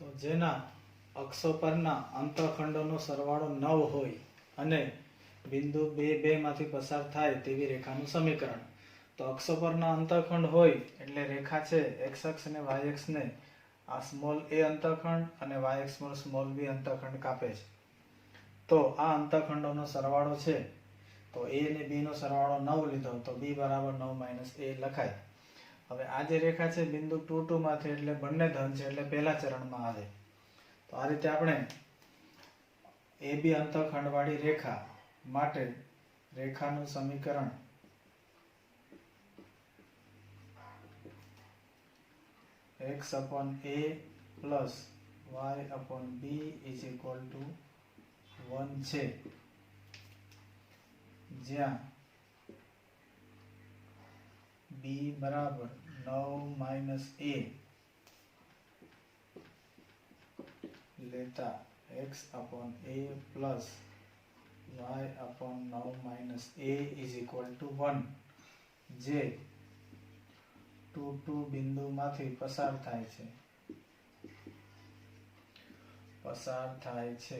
તો જેના અક્ષો પરના અંતઃખંડોનો સરવાળો 9 હોય અને બિંદુ 2 2 માંથી પસાર થાય તેવી રેખાનું સમીકરણ. તો અક્ષો પરના અંતઃખંડ હોય એટલે રેખા છે x અક્ષ અને y અક્ષને આ સ્મોલ a અંતઃખંડ અને y અક્ષમાં સ્મોલ b અંતઃખંડ કાપે છે. તો આ અંતઃખંડોનો સરવાળો છે. તો a અને b નો સરવાળો 9 લીધો તો b બરાબર 9 - a લખાય. હવે આ જે રેખા છે બિંદુ 2 2 માંથી એટલે બંને ધન છે એટલે પહેલા ચરણમાં આવે. તો આ રીતે આપણે AB અંતઃખંડ વાળી રેખા માટે રેખાનું સમીકરણ x/a + y/b = 1 છે, જ્યાં b બરાબર 9 - a લેતા x/a + y/9 - a = 1 જે 2 2 બિંદુમાંથી પસાર થાય છે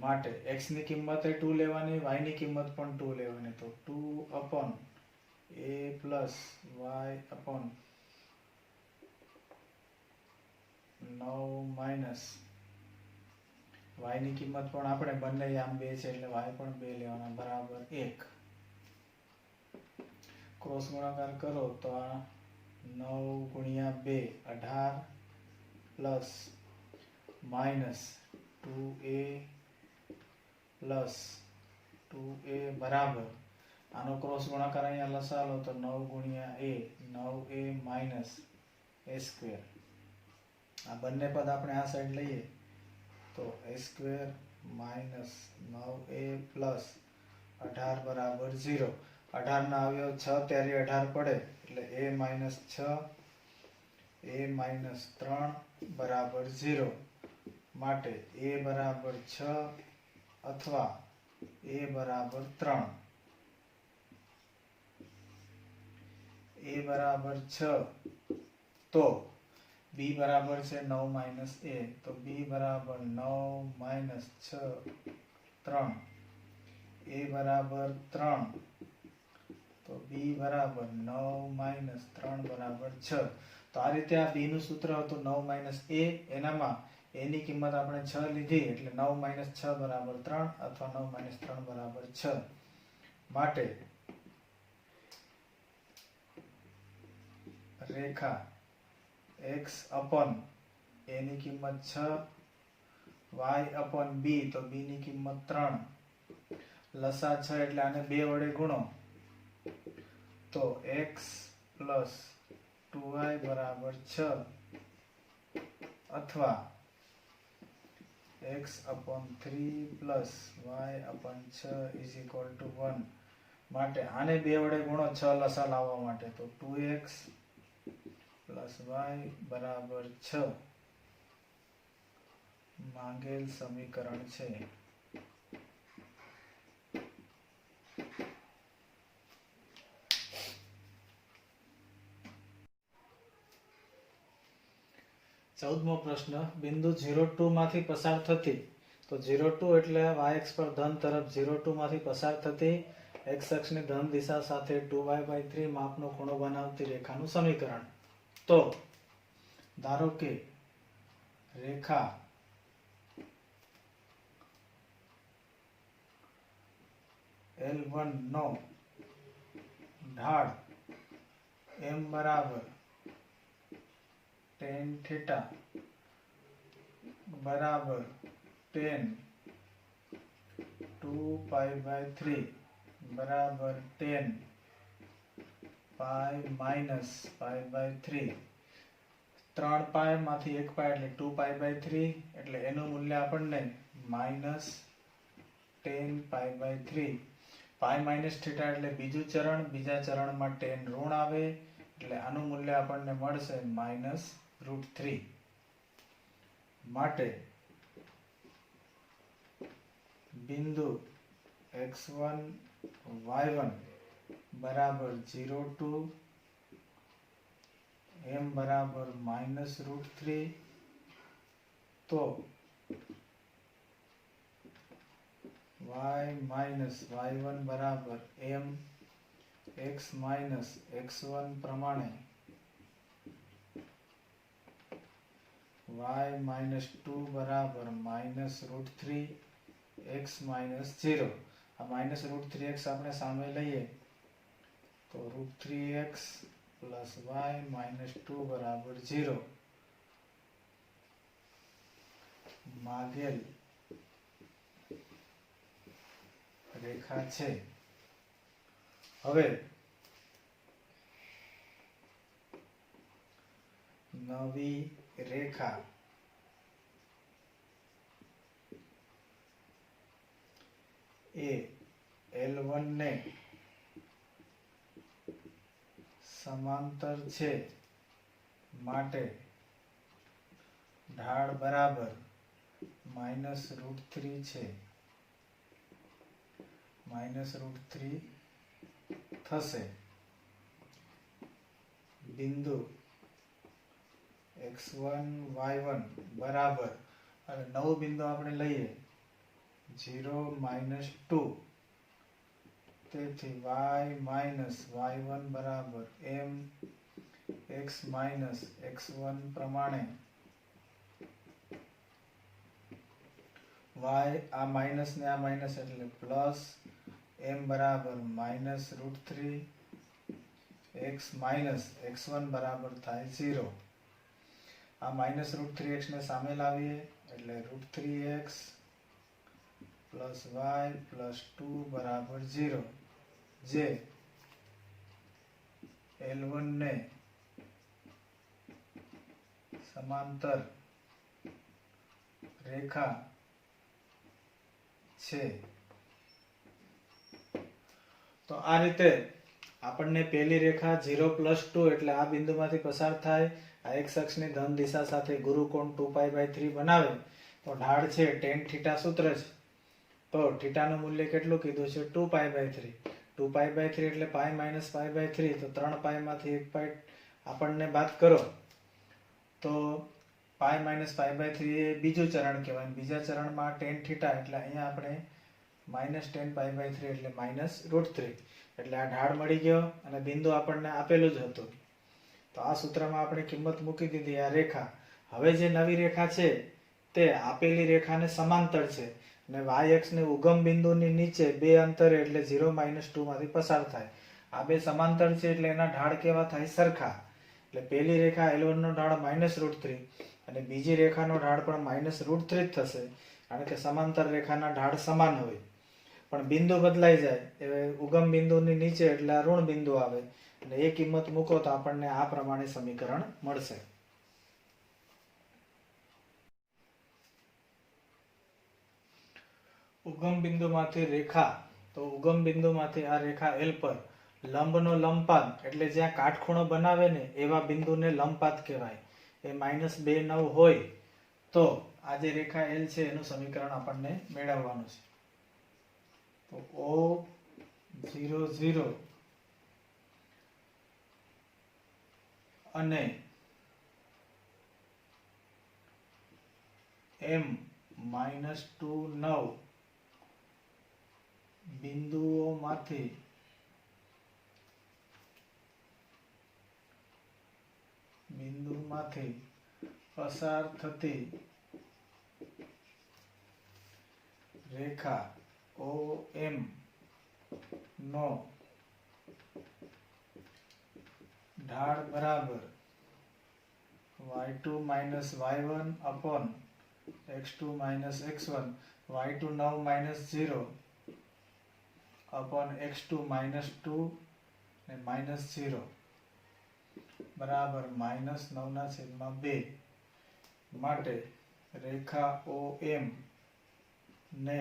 માટે x ની કિંમત એ 2 લેવાની, y ની કિંમત પણ 2 લેવાની. તો 2/a + y/9 - y ની કિંમત પણ આપણે બંને આમ 2 છે એટલે y પણ 2 લેવાના બરાબર 1. ક્રોસ ગુણાકાર કરો તો આ 9 × 2 18 plus minus 2a plus 2a બરાબર આનો ક્રોસ ગુણાકાર અહીંયા લસા લો તો 9 × a 9a minus a square. આ બંને પદ આપણે આ સાઈડ લઈએ તો a square minus 9a plus 18 બરાબર 0. 18 ના અવયવ 6 ત્યારે 18 પડે એટલે a માઇનસ 6 a માઇનસ 3 બરાબર 0 માટે a બરાબર 6 અથવા a બરાબર 3. a બરાબર 6 તો b બરાબર છે 9 - a તો b બરાબર 9 - 6 3. a બરાબર 3 તો b બરાબર 9 - 3 બરાબર 6. તો આ રીતે આ b નું સૂત્ર હતું 9 - a. એનામાં a ની કિંમત આપણે 6 લીધી એટલે 9 - 6 બરાબર 3 અથવા 9 - 3 બરાબર 6 માટે રેખા x/a ની કિંમત 6, y/b તો b ની કિંમત 3, લસા 6 એટલે આને 2 વડે ગુણો તો x + 2y બરાબર 6 અથવા x/3 + y/6 = 1 માટે આને 2 વડે ગુણો 6 લસા લાવવા માટે તો 2x + y બરાબર 6 માંગેલ સમીકરણ છે. ચૌદમો પ્રશ્ન બિંદુ 0 2 માંથી પસાર થતી. તો 0 2 એટલે y અક્ષ પર ધન તરફ 0 2 માંથી પસાર થતી x અક્ષની ધન દિશા સાથે 2y/3 માપનો ખૂણો બનાવતી રેખાનું સમીકરણ. તો ધારો કે રેખા L1 નો ઢાળ m બરાબર tan θ બરાબર tan 2π/3 બરાબર tan π - π/3. 3π માંથી 1π એટલે 2π/3 એટલે એનું મૂલ્ય આપણને -tan π/3. π - θ એટલે બીજું ચરણ, બીજા ચરણમાં tan ઋણ આવે એટલે આનું મૂલ્ય આપણને મળશે -√3. માટે બિંદુ x1 y1 બરાબર 0 2 m बराबर -√3 तो y माइनस y1 बराबर m x माइनस x1 प्रमाणे y माइनस 2 बराबर -√3 x माइनस 0 आ -√3x આપણે સામે લઈએ તો √3x प्लस y माइनस 2 बराबर 0 मागेल रेखा छे। હવે નવી રેખા એ L1 ને સમાંતર છે માટે ઢાળ બરાબર -√3 છે, -√3 થશે। બિંદુ x1 y1 બરાબર અને નવું બિંદુ આપણે લઈએ 0 -2 તેથી y માઇનસ y1 બરાબર m x માઇનસ x1 પ્રમાણે y આ માઇનસ ને આ માઇનસ એટલે પ્લસ m બરાબર -√3 x માઇનસ x1 બરાબર થાય 0 આ -√3x ને સામે લાવીએ એટલે √3x પ્લસ y પ્લસ 2 બરાબર 0 જે L1 ને સમાંતર રેખા છે। તો આ રીતે આપણને પહેલી રેખા 0 + 2 એટલે આ બિંદુમાંથી પસાર થાય આ x અક્ષની ધન દિશા સાથે ગુરુકોણ 2π/3 બનાવે તો ઢાળ છે tan θ સૂત્ર છે તો θ નું મૂલ્ય કેટલું કીધું છે 2π/3 2π/3 એટલે π - π/3 તો 3π માંથી 1π આપણને બાદ કરો તો π - π/3 એ બીજું ચરણ કહેવાય બીજા ચરણમાં tan θ એટલે અહીંયા આપણે -tan π/3 એટલે -√3 એટલે આ ઢાળ મળી ગયો અને બિંદુ આપણને આપેલું જ હતું તો આ સૂત્રમાં આપણે કિંમત મૂકી દીધી આ રેખા હવે જે નવી રેખા છે તે આપેલી રેખાને સમાંતર છે અને y અક્ષ ની ઉગમ બિંદુની નીચે બે અંતરે એટલે 0 - 2 માંથી પસાર થાય આ બે સમાંતર છે એટલે એના ઢાળ કેવા થાય સરખા એટલે પહેલી રેખા L1 નો ઢાળ -√3 અને બીજી રેખાનો ઢાળ પણ -√3 જ થશે કારણ કે સમાંતર રેખાના ઢાળ સમાન હોય પણ બિંદુ બદલાઈ જાય એ ઉગમ બિંદુની નીચે એટલે આ ઋણ બિંદુ આવે અને એ કિંમત મૂકો તો આપણને આ પ્રમાણે સમીકરણ મળશે। ઉગમ બિંદુમાંથી રેખા તો ઉગમ બિંદુમાંથી આ રેખા L પર લંબનો લંબપાત એટલે જ્યાં કાટખૂણો બનાવે ને એવા બિંદુને લંબપાત કહેવાય એ -2 9 હોય તો આ જે રેખા L છે એનું સમીકરણ આપણને મેળવવાનું છે તો O 0 અને m -2 9 બિંદુઓમાંથી પસાર થતી રેખા OM નો ઢાળ બરાબર y2 - y1 upon x2 - x1 y2 9 - 0 upon x2 -2 ને -0 બરાબર -9/2 માટે રેખા OM ને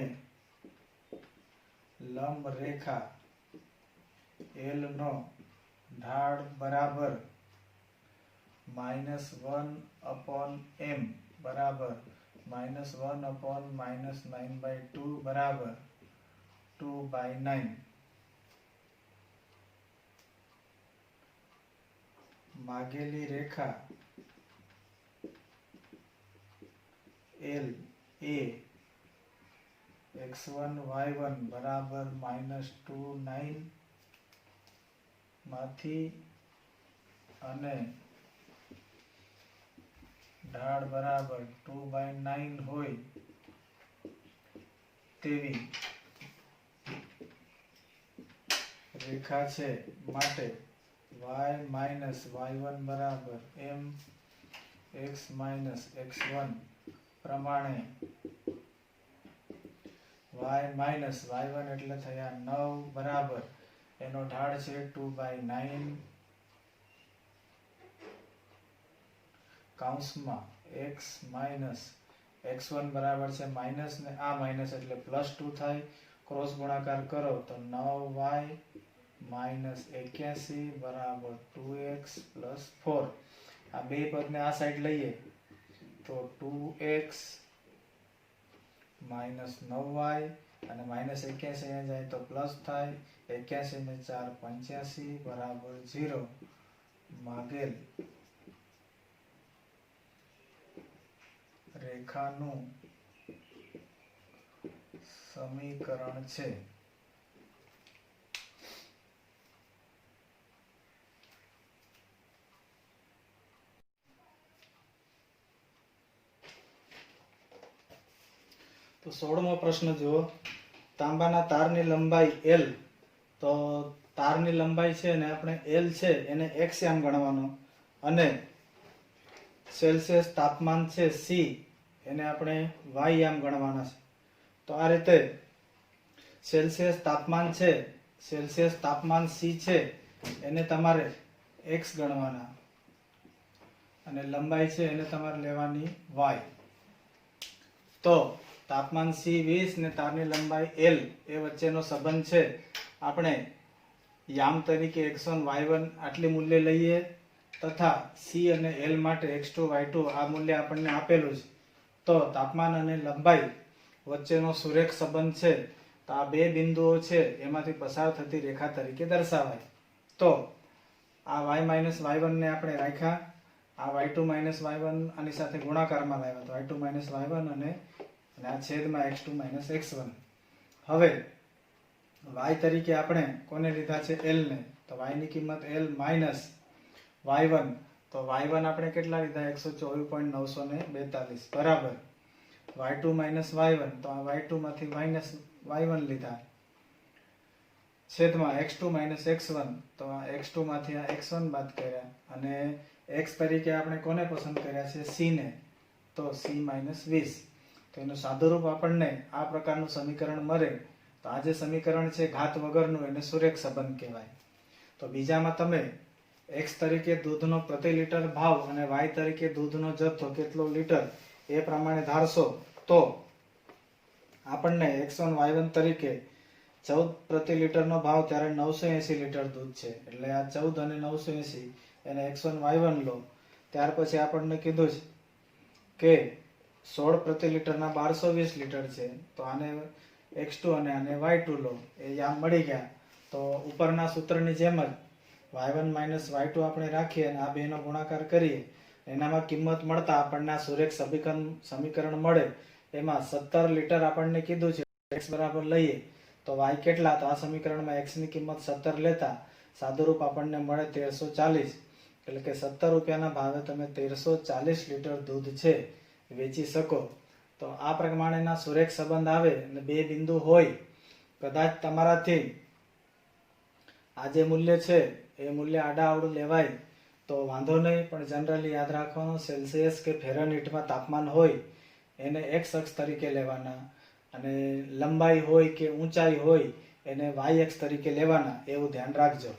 લંબ રેખા L નો ઢાળ બરાબર -1/m બરાબર -1/-9/2 બરાબર 2/9 માગેલી રેખા L એ x1 y1 બરાબર -2 9 માંથી અને ઢાળ બરાબર 2/9 હોય તેવી રેખા છે માટે y-y1 બરાબર mx x1 પ્રમાણે y-y1 એટલે થયા 9 બરાબર એનો ઢાળ છે 2/9 કૌંસમાં x x1 બરાબર છે માઇનસ ને આ માઇનસ એટલે +2 થાય, ક્રોસ ગુણાકાર કરો તો 9y -81 બરાબર 2x + 4. આ બે પદને આ સાઈડ લઈએ તો 2x -9y અને -81 અહીંયા જાય તો પ્લસ થાય, 81 ને 4 85 બરાબર 0. માગેલ રેખાનું સમીકરણ છે. તો 16મો પ્રશ્ન જુઓ. તાંબાના તારની લંબાઈ L, તો તારની લંબાઈ છે ને આપણે L છે એને x યામ ગણવાનો અને સેલ્સિયસ તાપમાન છે C એને આપણે y યામ ગણવાના છે. તો આ રીતે સેલ્સિયસ તાપમાન C છે એને તમારે x ગણવાના અને લંબાઈ છે એને તમારે લેવાની y. તો તાપમાન C 20 ને તારની લંબાઈ L એ વચ્ચેનો સંબંધ છે. આપણે યામ તરીકે x1 y1 આટલી મૂલ્ય લઈએ તથા C અને L માટે x2 y2 આ મૂલ્ય આપણને આપેલું છે. તો તાપમાન અને લંબાઈ વચ્ચેનો સુરેખ સંબંધ છે. તો આ બે બિંદુઓ છે એમાંથી પસાર થતી રેખા તરીકે દર્શાવાય. તો આ y-y1 ને આપણે રાખ્યા, આ y2 y1 આની સાથે ગુણાકારમાં લાવ્યા તો y2 y1 અને આ છેદમાં x2 x1. હવે y તરીકે આપણે કોને લીધા છે? L ને. તો y ની કિંમત L y1, તો y1 આપણે કેટલા લીધા? 124.942 બરાબર y2 y1, તો આ y2 માંથી y1 લીધા છેદમાં x2 x1, તો આ x2 માંથી આ x1 બાદ કર્યા અને x તરીકે આપણે કોને પસંદ કર્યા છે? C ને. તો C -20. તો એનું સાદુરૂપ આપણને આ પ્રકારનું સમીકરણ મળે. તો આ જે સમીકરણ છે ઘાત વગરનું એને સુરેખ સંબંધ કહેવાય. તો બીજામાં તમે x તરીકે દૂધનો પ્રતિ લીટર ભાવ અને y તરીકે દૂધનો જથ્થો કેટલો લીટર એ પ્રમાણે ધારશો તો આપણને x1 y1 તરીકે 14 પ્રતિ લીટરનો ભાવ ત્યારે 980 લીટર દૂધ છે. એટલે આ 14 અને 980 એને x1 y1 લો. ત્યાર પછી આપણને કીધું છે કે 16 પ્રતિ લીટરના 1220 લીટર છે. તો આને x2 અને આને y2 લો. એ યામ મળી ગયા. તો ઉપરના સૂત્રની જેમ જ y1 y2 આપણે રાખીએ અને આ બેનો ગુણાકાર કરીએ, એનામાં કિંમત મળતા આપણને આ સુરેખ સમીકરણ મળે. એમાં 17 લીટર આપણને કીધું છે, x બરાબર લઈએ તો y કેટલા? તો આ સમીકરણમાં x ની કિંમત 17 લેતા સાદુરૂપ આપણને મળે 1340. એટલે કે 17 રૂપિયાના ભાવે તમે 1340 લીટર દૂધ છે વેચી શકો. તો આ પ્રમાણેના સુરેખ સંબંધ આવે અને બે બિંદુ હોય, કદાચ તમારાથી આ જે મૂલ્ય છે એ મૂલ્ય આડાઅવળું લેવાય તો વાંધો નહીં, પણ જનરલી યાદ રાખવાનું સેલ્સિયસ કે ફેરનહીટમાં તાપમાન હોય એને x અક્ષ તરીકે લેવાના અને લંબાઈ હોય કે ઊંચાઈ હોય એને y અક્ષ તરીકે લેવાના, એવું ધ્યાન રાખજો.